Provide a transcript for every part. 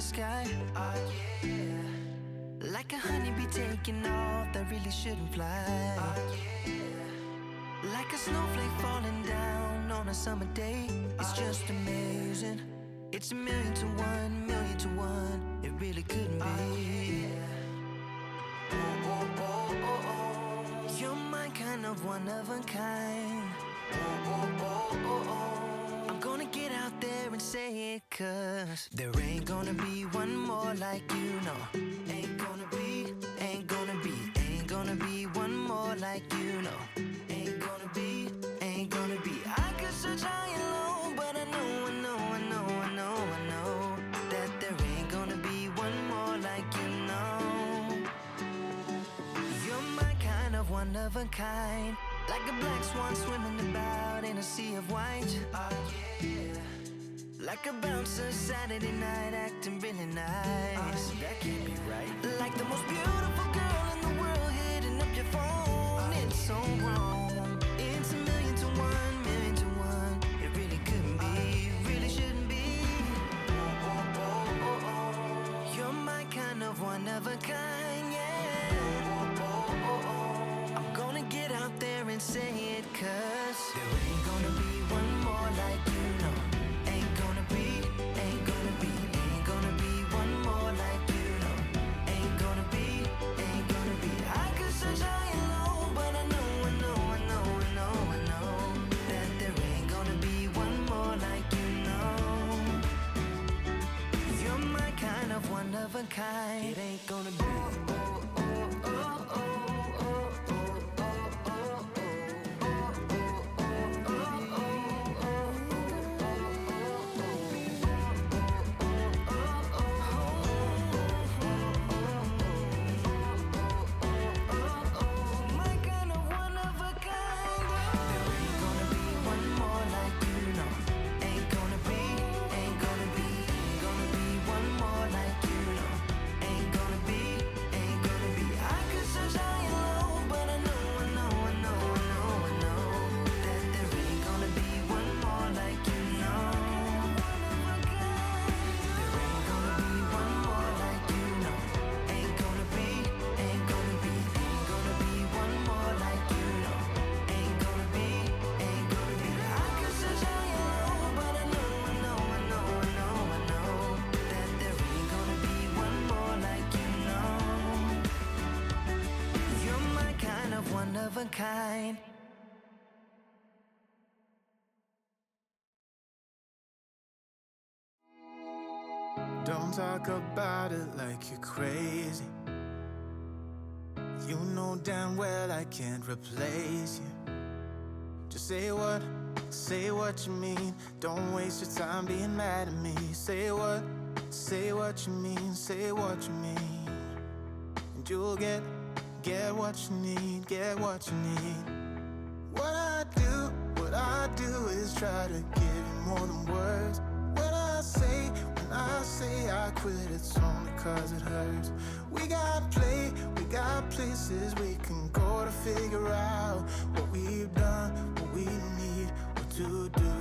sky. Yeah. Like a honeybee taking off that really shouldn't fly. Yeah. Like a snowflake falling down on a summer day. It's just amazing. It's 1,000,000 to 1, 1,000,000 to 1. It really couldn't be. Oh, oh, oh, oh, oh. You're my kind of one of a kind. Oh, oh, oh, oh, oh. I'm gonna get out there and say it, 'cause there ain't gonna be one more like you, no. Ain't gonna be, ain't gonna be, ain't gonna be one more like you, no. Ain't gonna be, ain't gonna be. I could search high and low, but I know, I know, I know, I know, I know that there ain't gonna be one more like you, no. You're my kind of one of a kind. Like a black swan swimming about in a sea of white. Yeah. Like a bouncer Saturday night acting really nice. That can't be right. Like the most beautiful girl in the world hitting up your phone. It's so wrong. It's 1,000,000 to 1, 1,000,000 to 1. It really couldn't be, really shouldn't be. Oh, oh, oh, oh, oh. You're my kind of one of a kind, yeah. Oh, oh, oh, oh. I'm gonna get out there and say it, 'cause there ain't gonna be one more like you, no. Ain't gonna be, ain't gonna be, ain't gonna be one more like you, no. Ain't gonna be, ain't gonna be. I could search high and low, but I know, I know, I know, I know, I know that there ain't gonna be one more like you, no. You're my kind of one of a kind. It ain't gonna be. Oh, oh, oh, oh, oh, oh, oh, oh, oh, of a kind. Don't talk about it like you're crazy. You know damn well I can't replace you. Just say what you mean. Don't waste your time being mad at me. Say what you mean, say what you mean. And you'll get what you need, get what you need. What I do is try to give you more than words. When I say I quit, it's only 'cause it hurts. We got places we can go to figure out what we've done, what we need, what to do.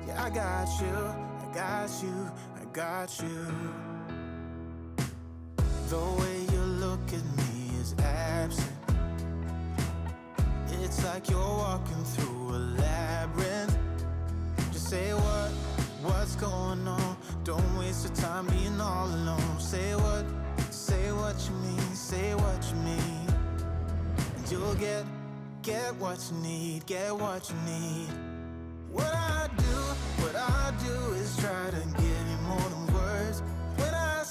Yeah, I got you, I got you, I got you. The way you look at me is absent. It's like you're walking through a labyrinth. Just say what's going on. Don't waste your time being all alone. Say what you mean, say what you mean. And you'll get what you need, get what you need. What I do is try to give you more than words. When I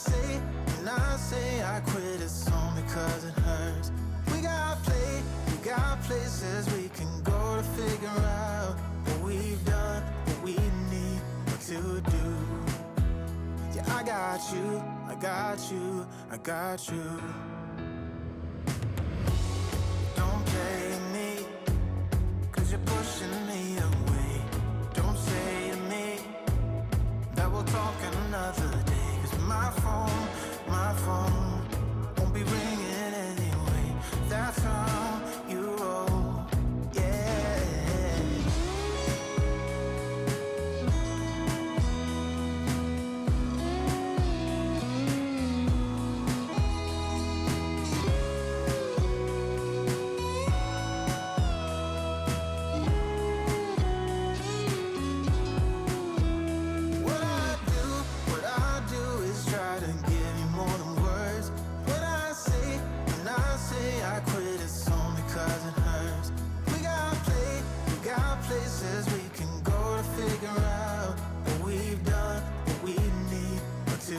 say I quit, it's only 'cause it hurts. We got places we can go to figure out what we've done, what we need, what to do. Yeah, I got you, I got you, I got you. Don't play me, 'cause you're pushing me away. Don't say to me that we'll talk another day, 'cause my phone won't be ringing anyway. That's how you roll, yeah.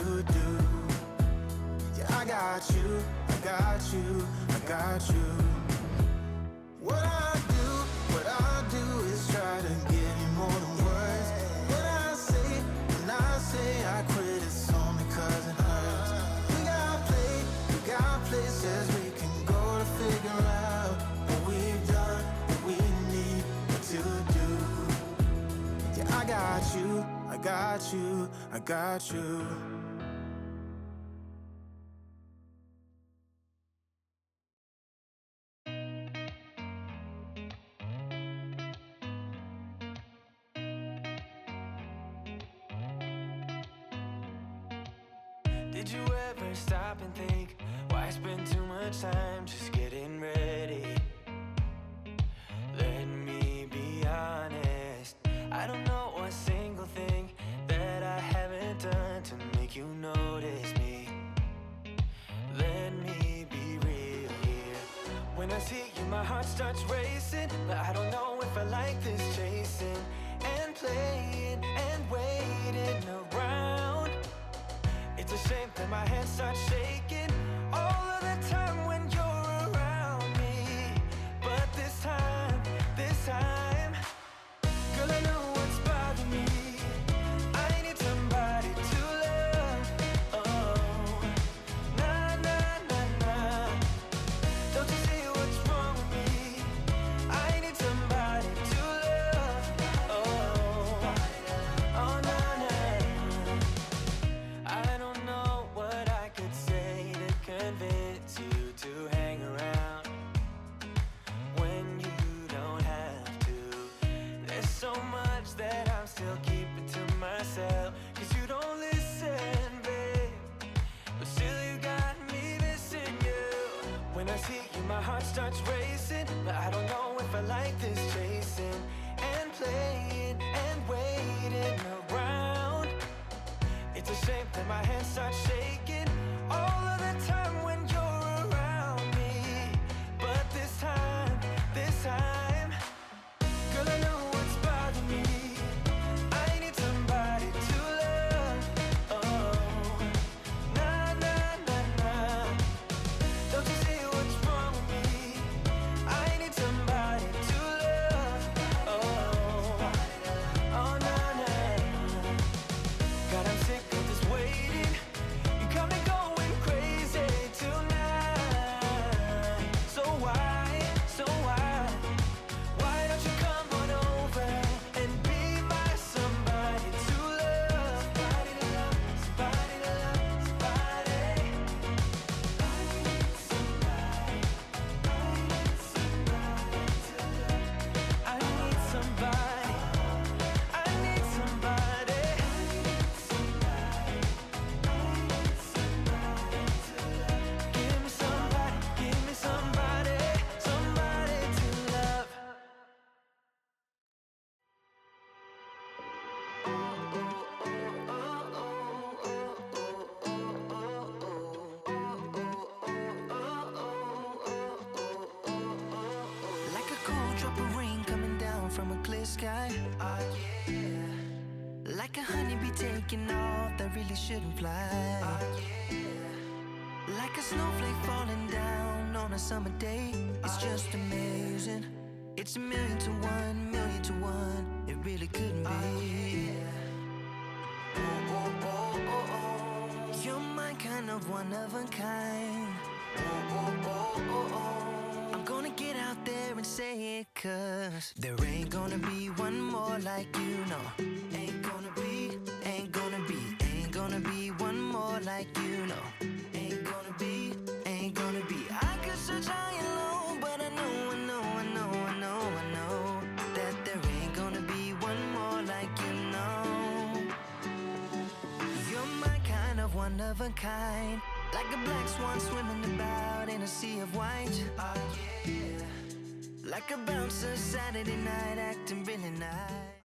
you do. Yeah, I got you, I got you, I got you. What I do is try to give you more than words. When I say I quit, it's only 'cause it hurts. We got places we can go to figure out what we've done, what we need to do. Yeah, I got you, I got you, I got you. Did you ever stop and think, why spend too much time just getting ready? Let me be honest, I don't know a single thing that I haven't done to make you notice me. Let me be real here. When I see you, my heart starts racing, but I don't know if I like this chasing and playing and waiting around. It's a shame that my hands start shaking all of the time when you're around me. But this time, girl, I know what's bothering me. I need somebody to love. Oh, nah, nah, nah, nah. Don't you see what's wrong with me? I need somebody to love. Oh, oh, nah, nah. I don't know what I could say to convince you to hang around when you don't have to. There's so much that I'm still keeping to myself, 'cause you don't listen, babe. But still you got me missing you. When I see you, my heart starts racing, but I don't know if I like this chasing and playing and waiting around. It's a shame that my hands start shaking all of the time when you're around me. But this time, girl, I know what's bothering me. I need somebody to love. Oh, nah, nah, nah, nah. Don't you see what's wrong with me? I need somebody to love. Oh, oh, nah, nah. God, I'm sick of this waiting. You got me going crazy tonight. So why don't you come on over and be my somebody to love? Somebody to love, somebody to love, somebody. I need somebody to love. I need somebody. I need somebody. Give me somebody, somebody to love. Like a cool drop of rain coming down from a clear sky. Yeah. Like a honeybee taking off that really shouldn't fly. Like a snowflake falling down on a summer day. It's just amazing. It's a million to one. It really couldn't be. You're my kind of one of a kind. I'm gonna get out there and say it, 'cause there ain't gonna be one more like you, no. Ain't gonna be one more like you, no. Ain't gonna be. I could search high and low, but I know that there ain't gonna be one more like you, no. You're my kind of one of a kind, like a black swan swimming about in a sea of white. Yeah. Like a bouncer Saturday night acting really nice.